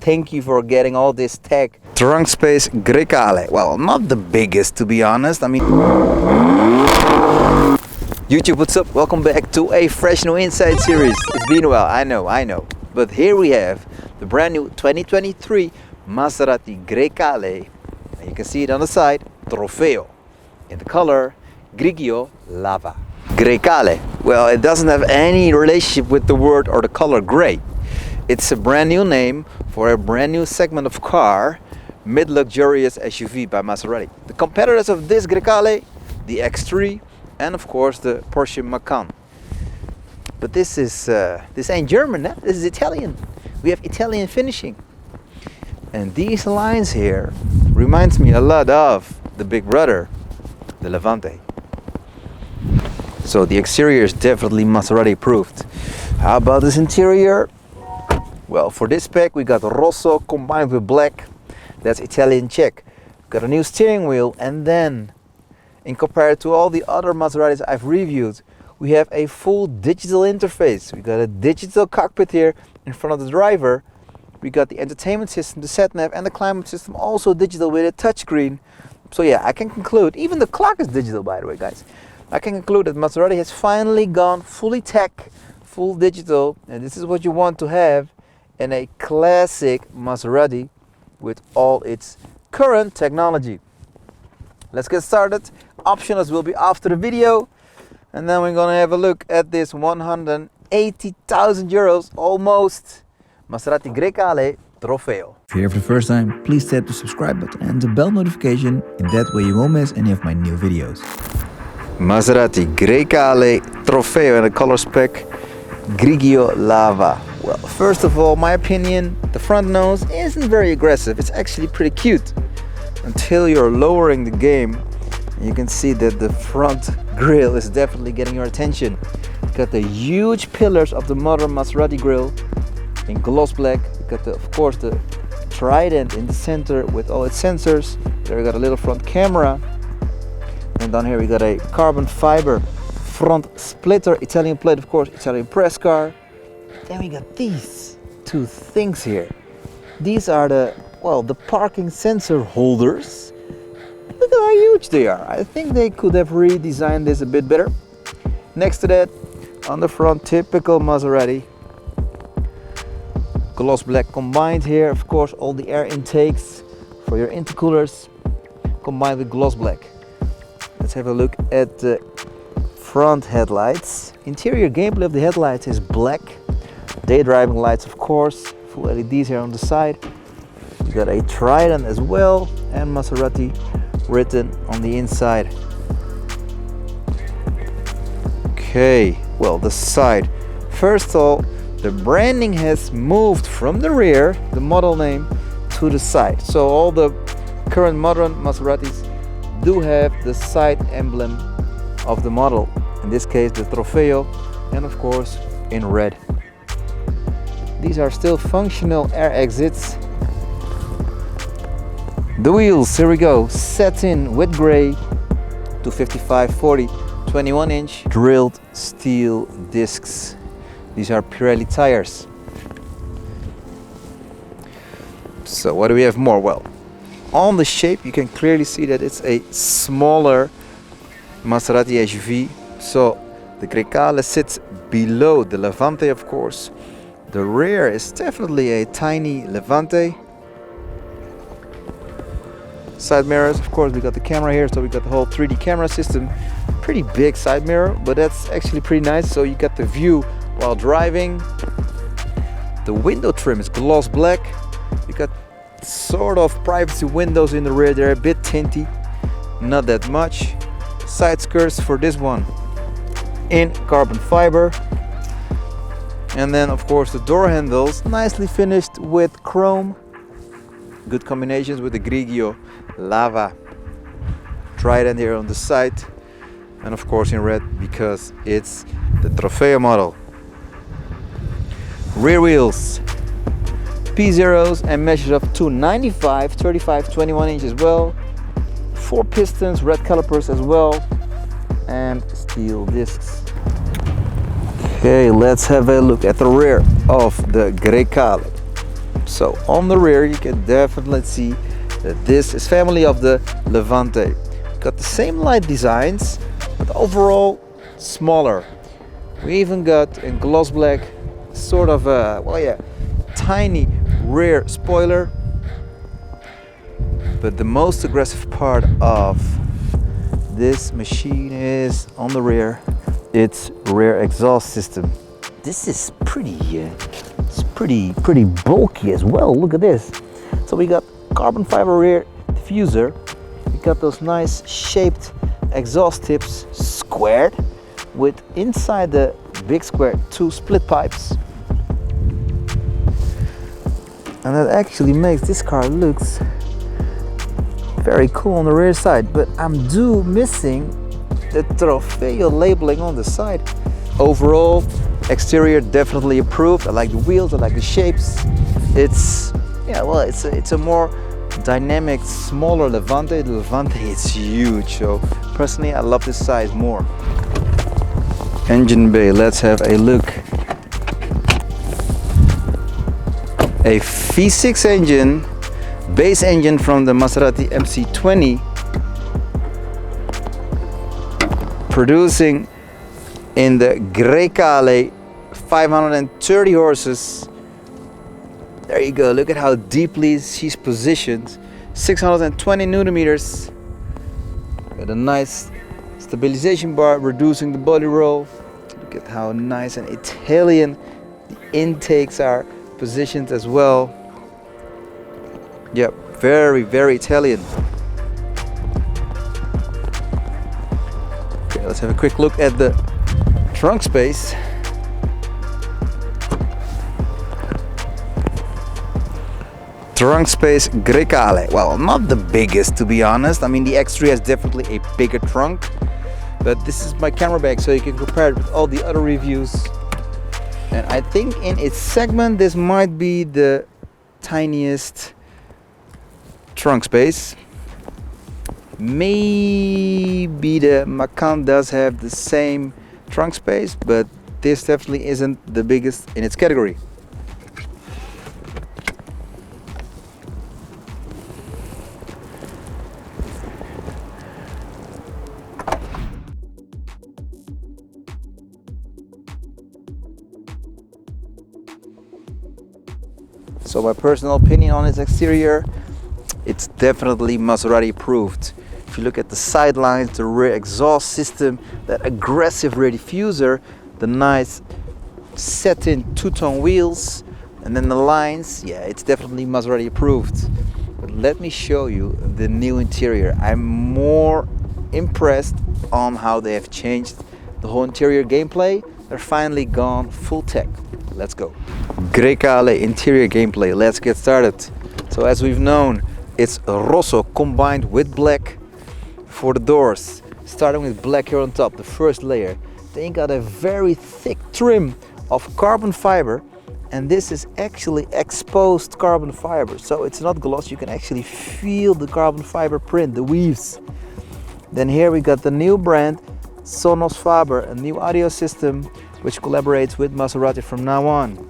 thank you for getting all this tech. Trunk space Grecale. Well, not the biggest, to be honest. I mean, YouTube, what's up? Welcome back to a fresh new Inside series. It's been a while, I know. But here we have the brand new 2023 Maserati Grecale. And you can see it on the side, Trofeo. In the color, Grigio Lava. Grecale. Well, it doesn't have any relationship with the word or the color gray. It's a brand new name for a brand new segment of car, mid-luxurious SUV by Maserati. The competitors of this Grecale, the X3, and of course the Porsche Macan. But this ain't German, eh? This is Italian. We have Italian finishing. And these lines here reminds me a lot of the big brother, the Levante. So the exterior is definitely Maserati approved. How about this interior? Well, for this spec we got Rosso combined with black. That's Italian check. Got a new steering wheel, and then in compared to all the other Maseratis I've reviewed, we have a full digital interface. We got a digital cockpit here in front of the driver. We got the entertainment system, the sat nav, and the climate system also digital with a touchscreen. So yeah, I can conclude, even the clock is digital, by the way, guys. I can conclude that Maserati has finally gone fully tech, full digital, and this is what you want to have in a classic Maserati with all its current technology. Let's get started. Optionals will be after the video, and then we're gonna have a look at this 180,000 euros almost Maserati Grecale Trofeo. If you're here for the first time, please tap the subscribe button and the bell notification. In that way you won't miss any of my new videos. Maserati Grecale Trofeo and the color spec Grigio Lava. Well, first of all, my opinion, the front nose isn't very aggressive. It's actually pretty cute until you're lowering the game. You can see that the front grille is definitely getting your attention. Got the huge pillars of the modern Maserati grille in gloss black. You got of course the trident in the center with all its sensors. There we got a little front camera, and down here we got a carbon fiber front splitter, Italian plate, of course, Italian press car. Then we got these two things here. These are the parking sensor holders. Look at how huge they are. I think they could have redesigned this a bit better. Next to that, on the front, typical Maserati. Gloss black combined here, of course, all the air intakes for your intercoolers combined with gloss black. Let's have a look at the front headlights. Interior gameplay of the headlights is black. Day driving lights, of course, full LEDs here on the side. You got a trident as well, and Maserati written on the inside. Okay, well, the side. First of all, the branding has moved from the rear, the model name, to the side. So all the current modern Maseratis do have the side emblem of the model. In this case, the Trofeo, and of course, in red. These are still functional air exits. The wheels, here we go, satin with gray, 255/40, 21-inch drilled steel discs. These are Pirelli tires. So what do we have more? Well, on the shape you can clearly see that it's a smaller Maserati SUV. So the Grecale sits below the Levante, of course. The rear is definitely a tiny Levante. Side mirrors, of course, we got the camera here, so we got the whole 3D camera system. Pretty big side mirror, but that's actually pretty nice. So you got the view while driving. The window trim is gloss black. You got sort of privacy windows in the rear. They're a bit tinty, not that much. Side skirts for this one in carbon fiber. And then of course the door handles nicely finished with chrome. Good combinations with the Grigio Lava trident here on the side, and of course in red because it's the Trofeo model. Rear wheels P0s and measures of 295, 35, 21 inch as well. 4 pistons, red calipers as well, and steel discs. Okay, let's have a look at the rear of the Grecale. So on the rear you can definitely see that this is family of the Levante. Got the same light designs, but overall smaller. We even got in gloss black sort of a, well, yeah, tiny rear spoiler. But the most aggressive part of this machine is on the rear, its rear exhaust system. This is it's pretty bulky as well. Look at this. So we got carbon fiber rear diffuser. We got those nice shaped exhaust tips, squared, with inside the big square 2 split pipes. And that actually makes this car looks very cool on the rear side, but I'm missing the Trofeo labeling on the side. Overall, exterior definitely approved. I like the wheels, I like the shapes. It's a more dynamic, smaller Levante. The Levante is huge, so personally I love this size more. Engine bay, let's have a look. A V6 engine, base engine from the Maserati MC20, producing in the Grecale, 530 horses. There you go, look at how deeply she's positioned. 620 Newton meters. Got a nice stabilization bar, reducing the body roll. Look at how nice and Italian the intakes are positioned as well. Yep, very Italian. Okay, let's have a quick look at the trunk space. Trunk space Grecale. Well, not the biggest, to be honest. I mean, the X3 has definitely a bigger trunk, but this is my camera bag, so you can compare it with all the other reviews. And I think in its segment, this might be the tiniest trunk space. Maybe the Macan does have the same trunk space, but this definitely isn't the biggest in its category. So my personal opinion on its exterior, it's definitely Maserati approved. If you look at the sidelines, the rear exhaust system, that aggressive rear diffuser, the nice satin two-tone wheels, and then the lines, yeah, it's definitely Maserati approved. But let me show you the new interior. I'm more impressed on how they have changed the whole interior gameplay. They're finally gone full tech. Let's go. Grecale interior gameplay, let's get started. So as we've known, it's rosso combined with black for the doors. Starting with black here on top, the first layer. They got a very thick trim of carbon fiber, and this is actually exposed carbon fiber. So it's not gloss, you can actually feel the carbon fiber print, the weaves. Then here we got the new brand, Sonos Faber, a new audio system which collaborates with Maserati from now on.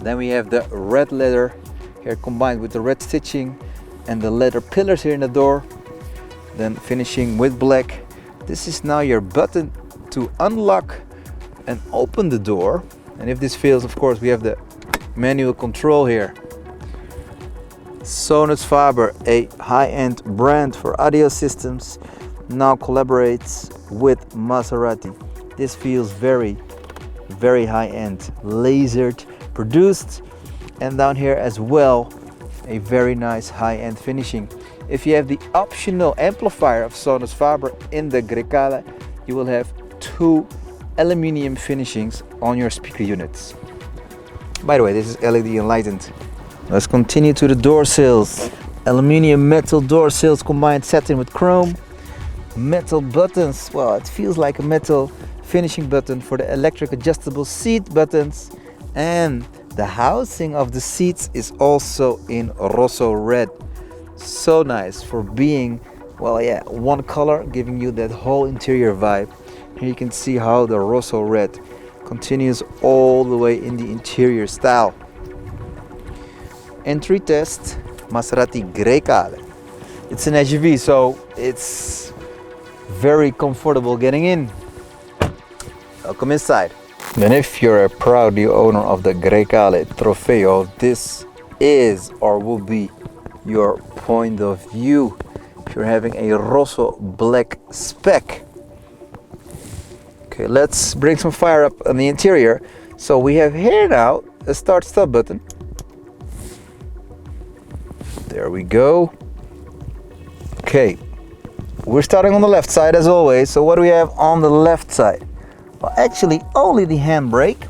Then we have the red leather here combined with the red stitching and the leather pillars here in the door. Then finishing with black. This is now your button to unlock and open the door. And if this fails, of course, we have the manual control here. Sonos Faber, a high-end brand for audio systems, now collaborates with Maserati. This feels very high-end, lasered, produced, and down here as well, a very nice high-end finishing. If you have the optional amplifier of Sonos Faber in the Grecale, you will have 2 aluminium finishings on your speaker units. By the way, this is LED enlightened. Let's continue to the door sills. Aluminium metal door sills combined satin with chrome. Metal buttons, well, it feels like a metal finishing button for the electric adjustable seat buttons, and the housing of the seats is also in rosso red. So nice for being, well, yeah, one color, giving you that whole interior vibe. Here you can see how the rosso red continues all the way in the interior style. entry test Maserati Grecale. It's an SUV, so it's very comfortable getting in. Welcome inside. And if you're a proud new owner of the Grecale Trofeo, this is or will be your point of view. If you're having a Rosso black spec. Okay, let's bring some fire up on the interior. So we have here now a start stop button. There we go. Okay, we're starting on the left side as always. So what do we have on the left side? Well, actually only the handbrake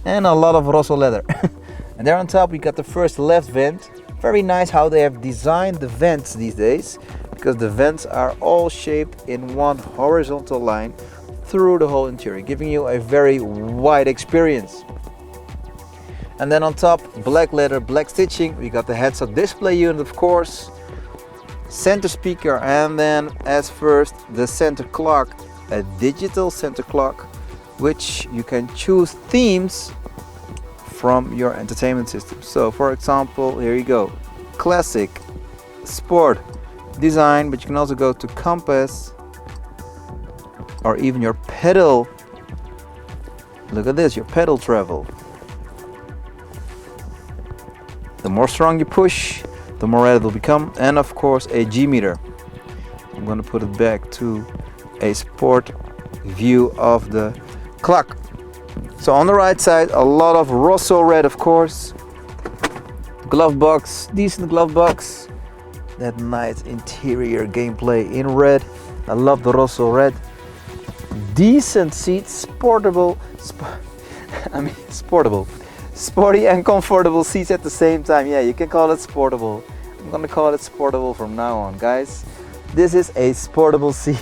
and a lot of Rosso leather. And there on top we got the first left vent. Very nice how they have designed the vents these days, because the vents are all shaped in one horizontal line through the whole interior, giving you a very wide experience. And then on top, black leather, black stitching. We got the heads-up display unit, of course, center speaker, and then as first the center clock, a digital center clock, which you can choose themes from your entertainment system. So for example, here you go, classic, sport, design, but you can also go to compass or even your pedal. Look at this, your pedal travel. The more strong you push, the more red it will become. And of course a G meter. I'm going to put it back to a sport view of the clock. So on the right side, a lot of Rosso red, of course. Glove box, decent glove box. That nice interior gameplay in red. I love the Rosso red. Decent seats, sportable, sporty and comfortable seats at the same time. Yeah, you can call it sportable. I'm gonna call it sportable from now on, guys. This is a sportable seat.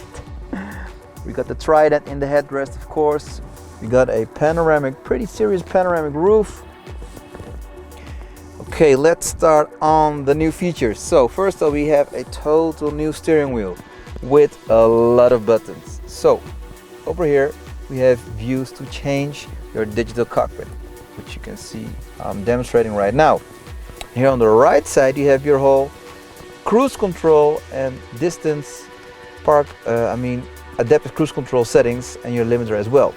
We got the Trident in the headrest, of course. We got a panoramic, pretty serious panoramic roof. Okay, let's start on the new features. So first of all, we have a total new steering wheel with a lot of buttons. So over here we have views to change your digital cockpit, which you can see I'm demonstrating right now. Here on the right side you have your whole cruise control and distance adaptive cruise control settings and your limiter as well.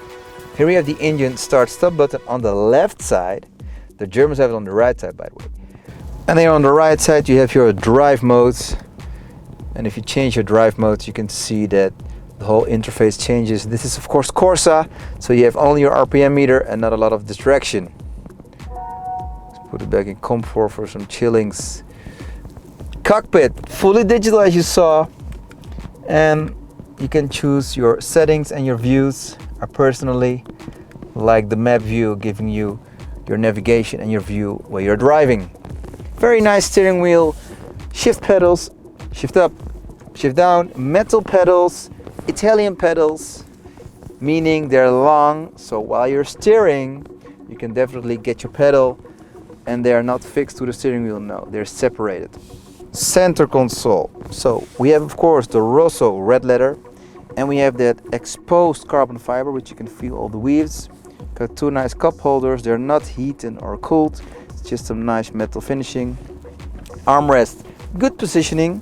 Here we have the engine start stop button on the left side. The Germans have it on the right side, by the way. And then on the right side you have your drive modes. And if you change your drive modes, you can see that the whole interface changes. This is of course Corsa, so you have only your RPM meter and not a lot of distraction. Let's put it back in comfort for some chillings. Cockpit, fully digital as you saw. And you can choose your settings and your views. I personally like the map view, giving you your navigation and your view while you're driving. Very nice steering wheel, shift pedals, shift up, shift down, metal pedals, Italian pedals, meaning they're long, so while you're steering you can definitely get your pedal, and they are not fixed to the steering wheel, no, they're separated. Center console, so we have of course the Rosso red leather, and we have that exposed carbon fiber, which you can feel all the weaves. Got two nice cup holders, they're not heated or cooled, it's just some nice metal finishing. Armrest, good positioning,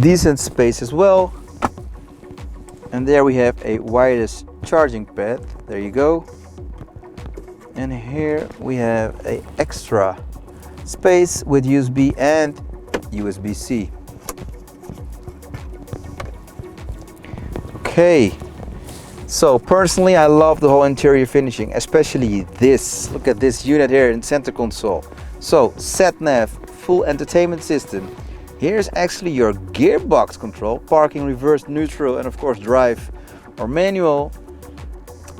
decent space as well. And there we have a wireless charging pad, there you go. And here we have a extra space with USB and USB-C. Okay, so personally I love the whole interior finishing, especially this. Look at this unit here in center console. So sat nav, full entertainment system. Here's actually your gearbox control, parking, reverse, neutral, and of course drive or manual.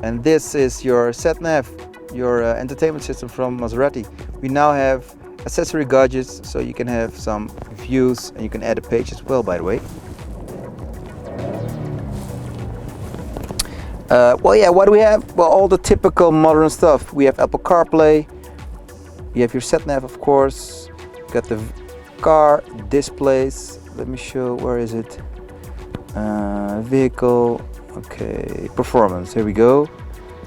And this is your sat nav, your entertainment system from Maserati. We now have accessory gadgets, so you can have some views and you can add a page as well, by the way. Well, yeah, what do we have? Well, all the typical modern stuff. We have Apple CarPlay, you have your sat nav, of course, got the car displays. Let me show, where is it? Vehicle, okay, performance, here we go.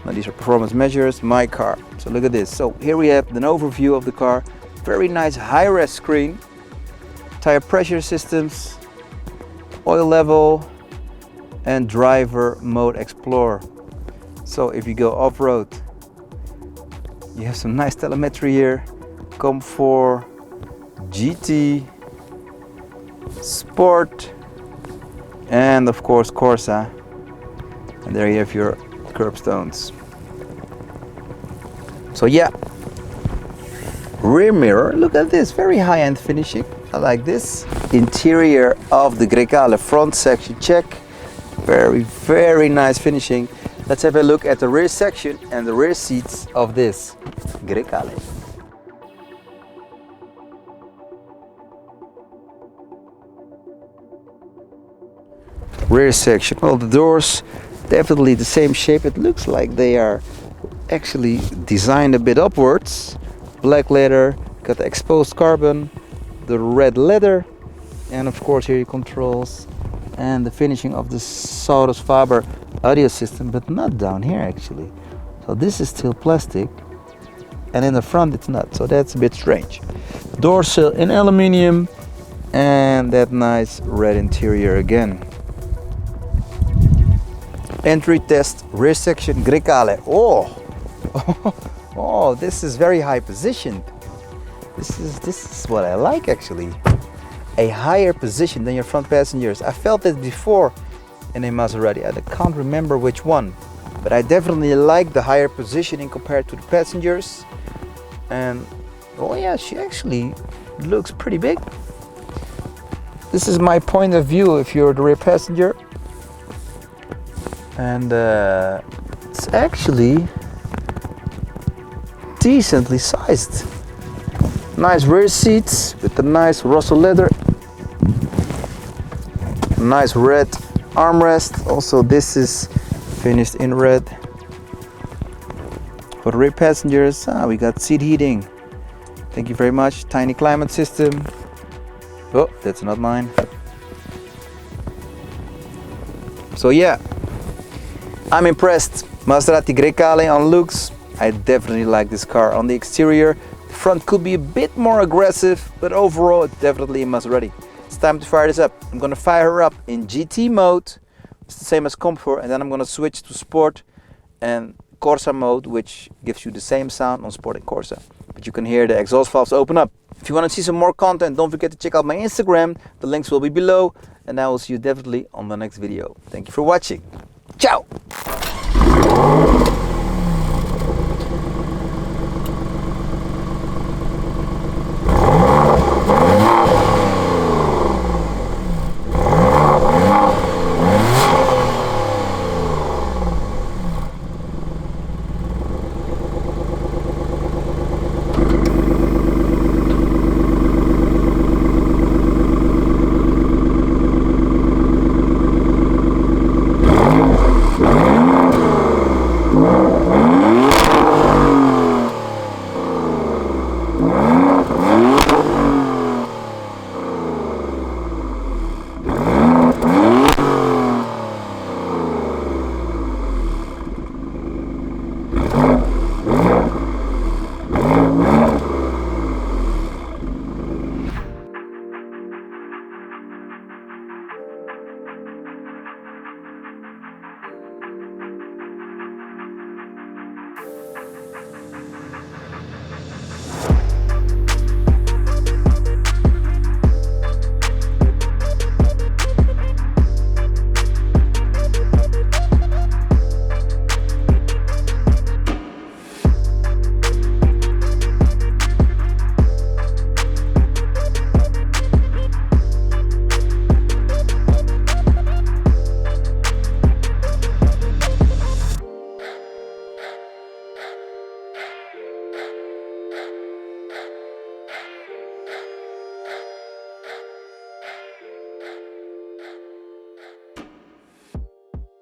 Now these are performance measures, my car. So look at this. So here we have an overview of the car, Very nice high-res screen, tire pressure systems, oil level, and driver mode Explorer. So if you go off-road, you have some nice telemetry here. Comfort, GT, Sport, and of course Corsa. And there you have your curbstones. So yeah, rear mirror, look at this, very high-end finishing. I like this. Interior of the Grecale front section, check. Very nice finishing. Let's have a look at the rear section and the rear seats of this Grecale. Rear section, well, the doors definitely the same shape. It looks like they are actually designed a bit upwards. Black leather, got the exposed carbon, the red leather, and of course here your controls and the finishing of the Saurus Faber audio system, but not down here actually. So this is still plastic, and in the front it's not, so that's a bit strange. Door sill in aluminium, and that nice red interior again. Entry test, rear section Grecale. Oh, this is very high positioned. This is what I like actually. A higher position than your front passengers. I felt it before in a Maserati. I can't remember which one, but I definitely like the higher positioning compared to the passengers. And oh yeah, she actually looks pretty big. This is my point of view if you're the rear passenger. And it's actually decently sized. Nice rear seats with the nice Russell leather. Nice red armrest. Also this is finished in red. For the rear passengers, we got seat heating. Thank you very much. Tiny climate system. Oh, that's not mine. So yeah, I'm impressed. Maserati Grecale on looks. I definitely like this car. On the exterior, the front could be a bit more aggressive, but overall it's definitely a Maserati. It's time to fire this up. I'm gonna fire her up in GT mode. It's the same as Comfort, and then I'm gonna switch to Sport and Corsa mode, which gives you the same sound on Sport and Corsa. But you can hear the exhaust valves open up. If you want to see some more content, don't forget to check out my Instagram. The links will be below, and I will see you definitely on the next video. Thank you for watching. Ciao!